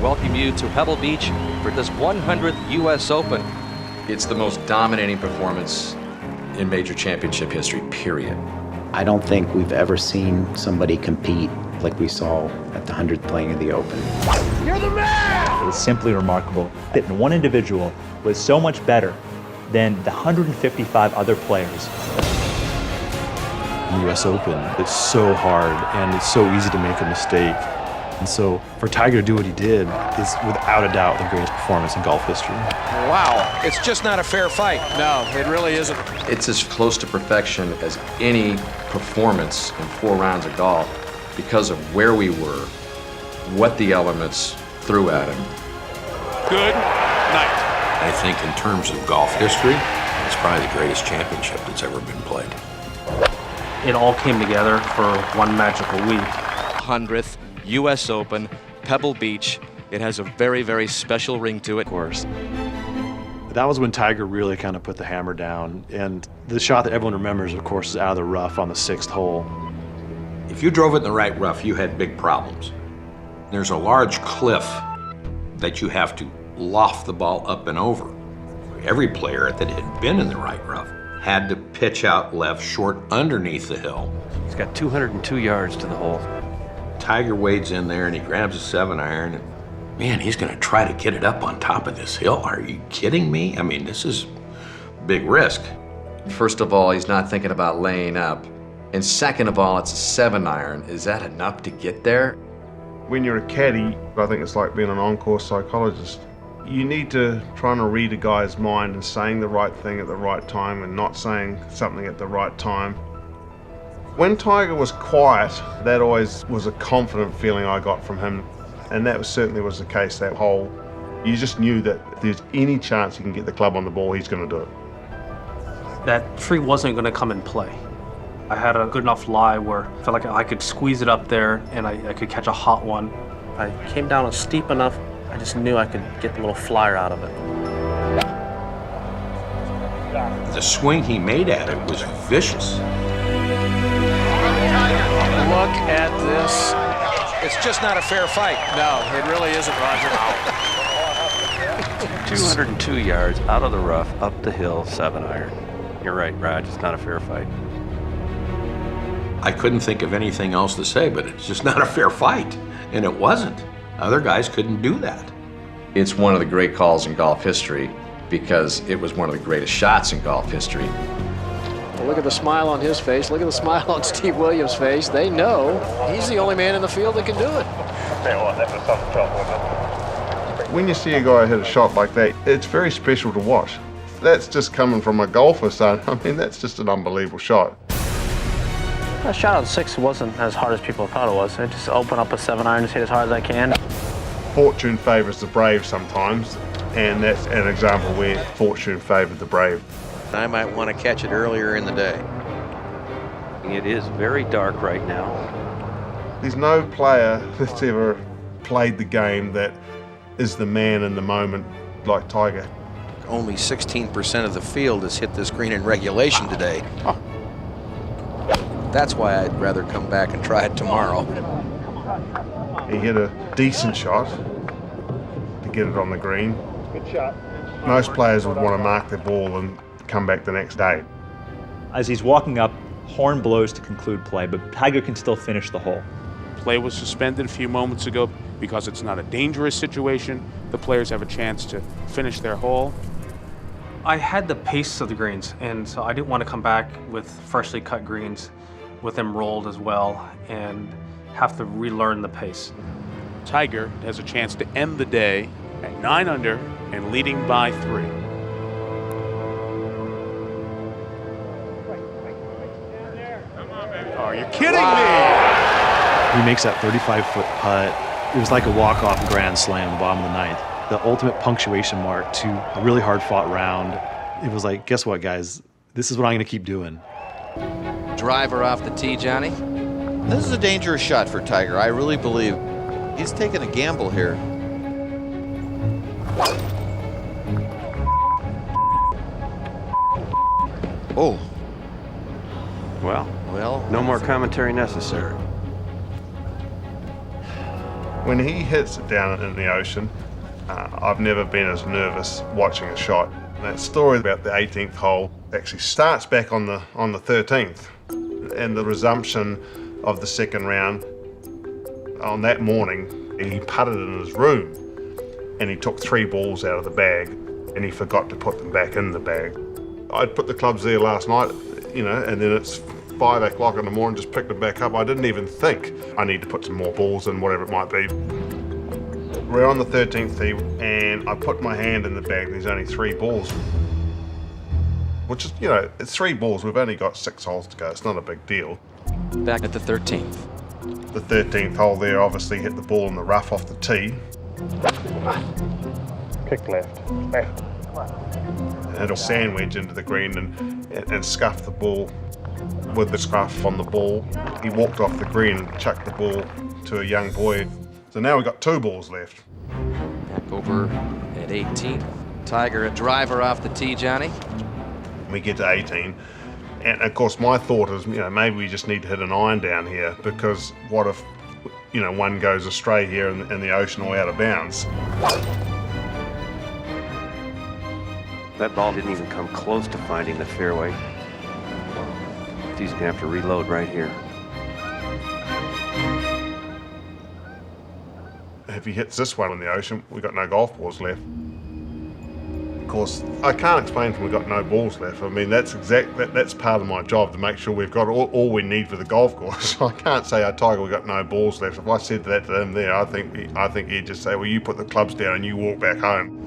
welcome you to Pebble Beach for this 100th U.S. Open. It's the most dominating performance in major championship history, period. I don't think we've ever seen somebody compete like we saw at the 100th playing of the Open. You're the man! It was simply remarkable that one individual was so much better than the 155 other players. The U.S. Open, it's so hard and it's so easy to make a mistake. And so for Tiger to do what he did is without a doubt the greatest performance in golf history. Wow, it's just not a fair fight. No, it really isn't. It's as close to perfection as any performance in 4 rounds of golf because of where we were, what the elements threw at him. Good night. I think in terms of golf history, it's probably the greatest championship that's ever been played. It all came together for one magical week. 100th U.S. Open, Pebble Beach. It has a very, very special ring to it. Of course. That was when Tiger really kind of put the hammer down. And the shot that everyone remembers, of course, is out of the rough on the 6th hole. If you drove it in the right rough, you had big problems. There's a large cliff that you have to loft the ball up and over. Every player that had been in the right rough had to pitch out left short underneath the hill. He's got 202 yards to the hole. Tiger wades in there and he grabs a 7-iron. And man, he's going to try to get it up on top of this hill. Are you kidding me? I mean, this is big risk. First of all, he's not thinking about laying up. And second of all, it's a 7-iron. Is that enough to get there? When you're a caddy, I think it's like being an on-course psychologist. You need to try and read a guy's mind and saying the right thing at the right time and not saying something at the right time. When Tiger was quiet, that always was a confident feeling I got from him. And that certainly was the case that hole. You just knew that if there's any chance he can get the club on the ball, he's going to do it. That tree wasn't going to come in play. I had a good enough lie where I felt like I could squeeze it up there and I could catch a hot one. I came down steep enough, I just knew I could get the little flyer out of it. The swing he made at it was vicious. Look at this. It's just not a fair fight. No, it really isn't, Roger. 202 yards out of the rough, up the hill, 7-iron. You're right, Raj, it's not a fair fight. I couldn't think of anything else to say, but it's just not a fair fight. And it wasn't. Other guys couldn't do that. It's one of the great calls in golf history because it was one of the greatest shots in golf history. Well, look at the smile on his face. Look at the smile on Steve Williams' face. They know he's the only man in the field that can do it. When you see a guy hit a shot like that, it's very special to watch. That's just coming from a golfer, son. I mean, that's just an unbelievable shot. That shot on 6 wasn't as hard as people thought it was. I just open up a 7-iron, just hit as hard as I can. Fortune favors the brave sometimes, and that's an example where fortune favored the brave. I might want to catch it earlier in the day. It is very dark right now. There's no player that's ever played the game that is the man in the moment like Tiger. Only 16% of the field has hit this green in regulation today. That's why I'd rather come back and try it tomorrow. He hit a decent shot to get it on the green. Good shot. Most players would want to mark their ball and come back the next day. As he's walking up, horn blows to conclude play, but Tiger can still finish the hole. Play was suspended a few moments ago because it's not a dangerous situation. The players have a chance to finish their hole. I had the pace of the greens, and so I didn't want to come back with freshly cut greens with them rolled as well and have to relearn the pace. Tiger has a chance to end the day at 9 under and leading by 3. Are you kidding me? He makes that 35-foot putt. It was like a walk-off grand slam at the bottom of the 9th. The ultimate punctuation mark to a really hard-fought round. It was like, guess what, guys? This is what I'm going to keep doing. Driver off the tee, Johnny. This is a dangerous shot for Tiger, I really believe. He's taking a gamble here. Oh. Well, Well, no more commentary necessary. When he hits it down in the ocean, I've never been as nervous watching a shot. That story about the 18th hole actually starts back on the 13th, and the resumption of the second round. On that morning, he putted in his room, and he took 3 balls out of the bag, and he forgot to put them back in the bag. I'd put the clubs there last night, and then it's 5 o'clock in the morning, just picked them back up. I didn't even think I need to put some more balls in, whatever it might be. We're on the 13th tee, and I put my hand in the bag, and there's only 3 balls. Which is, it's 3 balls. We've only got 6 holes to go. It's not a big deal. Back at the 13th. The 13th hole there obviously hit the ball in the rough off the tee. Kick left. Left. And it'll sandwich into the green and scuff the ball with the scruff on the ball. He walked off the green and chucked the ball to a young boy. So now we've got 2 balls left. Back over at 18. Tiger, a driver off the tee, Johnny. We get to 18. And of course, my thought is, maybe we just need to hit an iron down here, because what if, one goes astray here in the ocean or out of bounds? That ball didn't even come close to finding the fairway. He's gonna have to reload right here. If he hits this one in the ocean, we've got no golf balls left. Of course, I can't explain to him we've got no balls left. I mean, that's part of my job, to make sure we've got all we need for the golf course. I can't say, Tiger, we've got no balls left. If I said that to him there, I think he'd just say, well, you put the clubs down and you walk back home.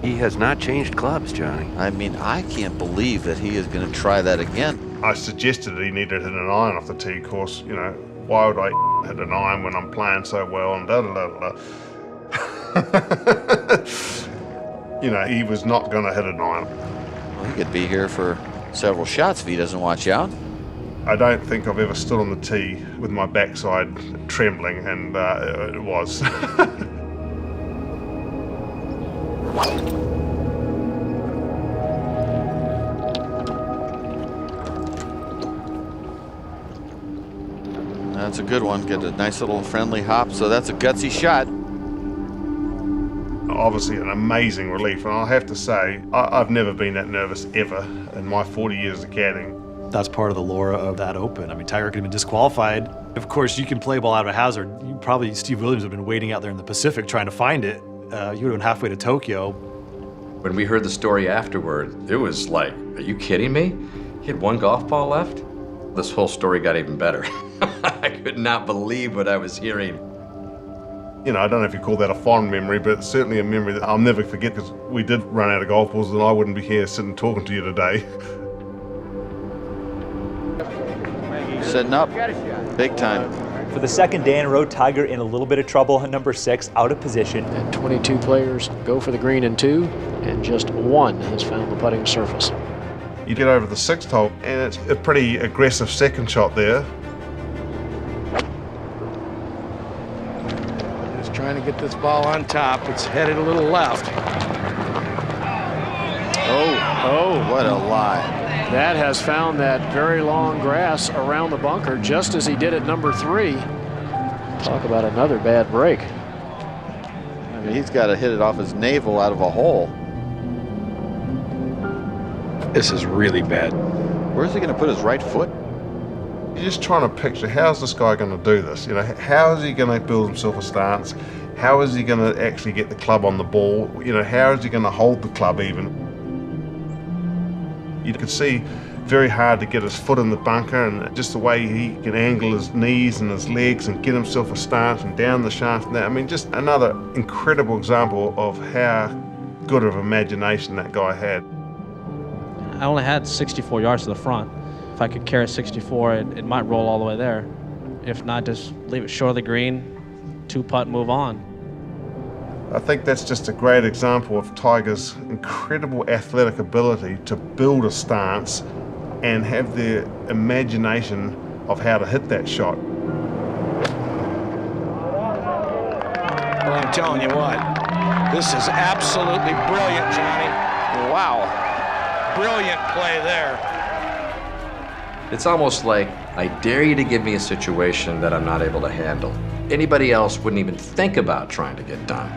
He has not changed clubs, Johnny. I mean, I can't believe that he is going to try that again. I suggested that he needed to hit an iron off the tee course. Why would I hit an iron when I'm playing so well and da-da-da-da-da. He was not going to hit an iron. Well, he could be here for several shots if he doesn't watch out. I don't think I've ever stood on the tee with my backside trembling, and it was. That's a good one. Get a nice little friendly hop, so that's a gutsy shot. Obviously an amazing relief, and I'll have to say, I've never been that nervous ever in my 40 years of caddying. That's part of the lore of that Open. I mean, Tiger could have been disqualified. Of course, you can play ball out of a hazard. Steve Williams would have been waiting out there in the Pacific trying to find it. You would have been halfway to Tokyo. When we heard the story afterward, it was like, are you kidding me? He had 1 golf ball left? This whole story got even better. I could not believe what I was hearing. I don't know if you call that a fond memory, but it's certainly a memory that I'll never forget, because we did run out of golf balls and I wouldn't be here sitting talking to you today. Setting up big time. For the second day in a row, Tiger in a little bit of trouble at number 6, out of position. And 22 players go for the green in 2, and just 1 has found the putting surface. You get over the 6th hole, and it's a pretty aggressive second shot there. Just trying to get this ball on top. It's headed a little left. Oh, what a lie. That has found that very long grass around the bunker, just as he did at number 3. Talk about another bad break. I mean, he's got to hit it off his navel out of a hole. This is really bad. Where's he going to put his right foot? You're just trying to picture, how's this guy going to do this? How is he going to build himself a stance? How is he going to actually get the club on the ball? How is he going to hold the club even? You can see very hard to get his foot in the bunker, and just the way he can angle his knees and his legs and get himself a stance and down the shaft. I mean, just another incredible example of how good of imagination that guy had. I only had 64 yards to the front. If I could carry 64, it might roll all the way there. If not, just leave it short of the green, 2-putt, move on. I think that's just a great example of Tiger's incredible athletic ability to build a stance and have the imagination of how to hit that shot. Well, I'm telling you what, this is absolutely brilliant, Johnny. Wow. Brilliant play there. It's almost like I dare you to give me a situation that I'm not able to handle. Anybody else wouldn't even think about trying to get done.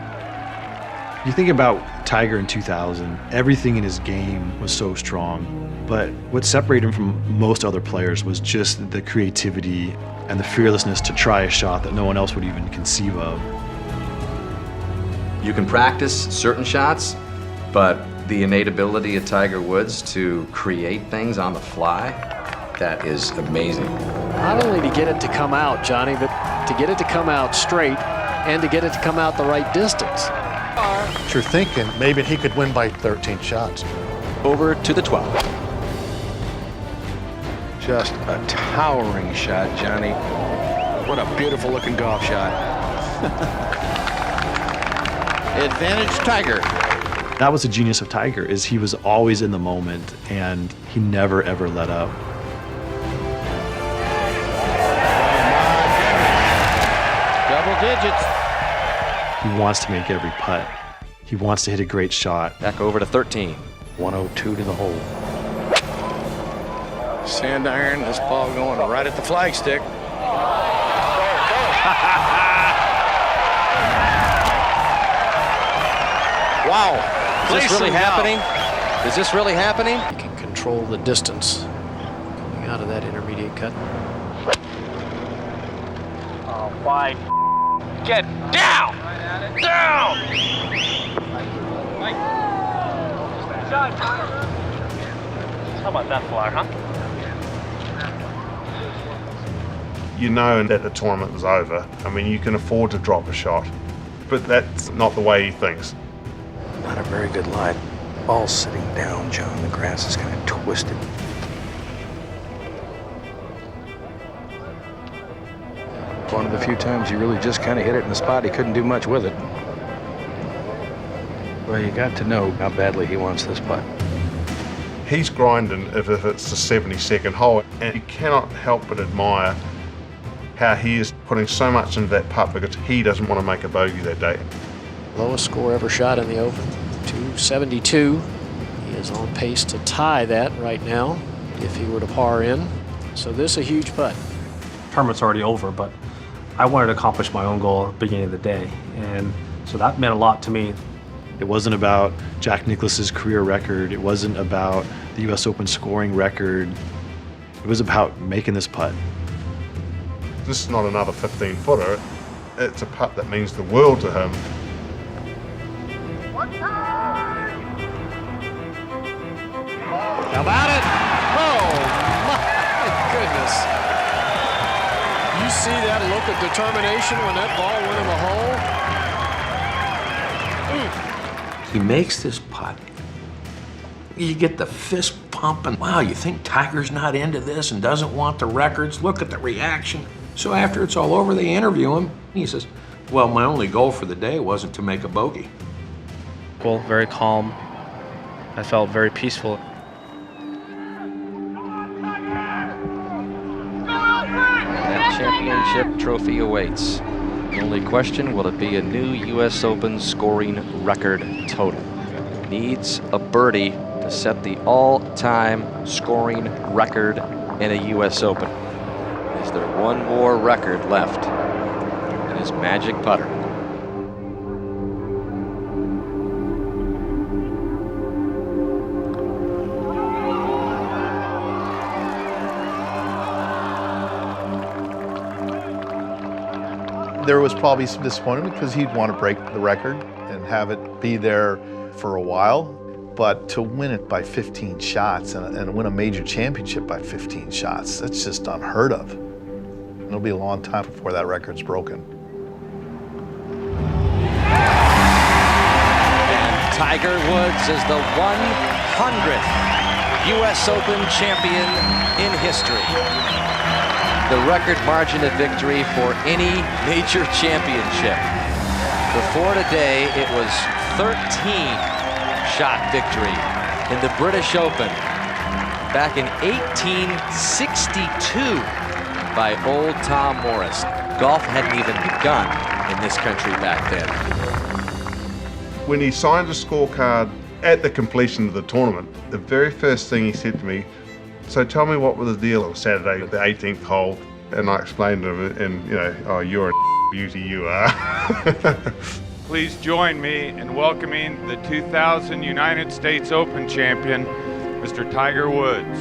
You think about Tiger in 2000, everything in his game was so strong, but what separated him from most other players was just the creativity and the fearlessness to try a shot that no one else would even conceive of. You can practice certain shots, but the innate ability of Tiger Woods to create things on the fly, that is amazing. Not only to get it to come out, Johnny, but to get it to come out straight and to get it to come out the right distance. You're thinking maybe he could win by 13 shots. Over to the 12. Just a towering shot, Johnny. What a beautiful looking golf shot. Advantage Tiger. That was the genius of Tiger, is he was always in the moment and he never ever let up. Double digits. He wants to make every putt. He wants to hit a great shot. Back over to 13. 102 to the hole. Sand iron, this ball going right at the flagstick. Wow. Is this really happening? Is this really happening? He can control the distance coming out of that intermediate cut. Oh, why? Get down! Down! How about that flyer, huh? You know that the tournament is over. I mean, you can afford to drop a shot, but that's not the way he thinks. Not a very good lie. Ball's sitting down, John. The grass is kind of twisted. One of the few times he really just kind of hit it in the spot. He couldn't do much with it. Well, you got to know how badly he wants this putt. He's grinding if it's the 72nd hole, and you cannot help but admire how he is putting so much into that putt because he doesn't want to make a bogey that day. Lowest score ever shot in the Open, 272. He is on pace to tie that right now if he were to par in. So this is a huge putt. Tournament's already over, but I wanted to accomplish my own goal at the beginning of the day. And so that meant a lot to me. It wasn't about Jack Nicklaus's career record. It wasn't about the US Open scoring record. It was about making this putt. This is not another 15-footer. It's a putt that means the world to him. How about it? Oh, my goodness. You see that look of determination when that ball went in the hole? He makes this putt. You get the fist pumping. Wow, you think Tiger's not into this and doesn't want the records? Look at the reaction. So after it's all over, they interview him. He says, well, my only goal for the day wasn't to make a bogey. Well, very calm. I felt very peaceful. That championship trophy awaits. The only question, will it be a new US Open scoring record total? Needs a birdie to set the all-time scoring record in a US Open. Is there one more record left in his magic putter? There was probably some disappointment because he'd want to break the record and have it be there for a while. But to win it by 15 shots and win a major championship by 15 shots, that's just unheard of. It'll be a long time before that record's broken. And Tiger Woods is the 100th US Open champion in history. The record margin of victory for any major championship. Before today, it was 13-shot victory in the British Open back in 1862 by old Tom Morris. Golf hadn't even begun in this country back then. When he signed a scorecard at the completion of the tournament, the very first thing he said to me, So tell me what was the deal on Saturday, the 18th hole, and I explained to him, and oh, you're a beauty, you are. Please join me in welcoming the 2000 United States Open champion, Mr. Tiger Woods.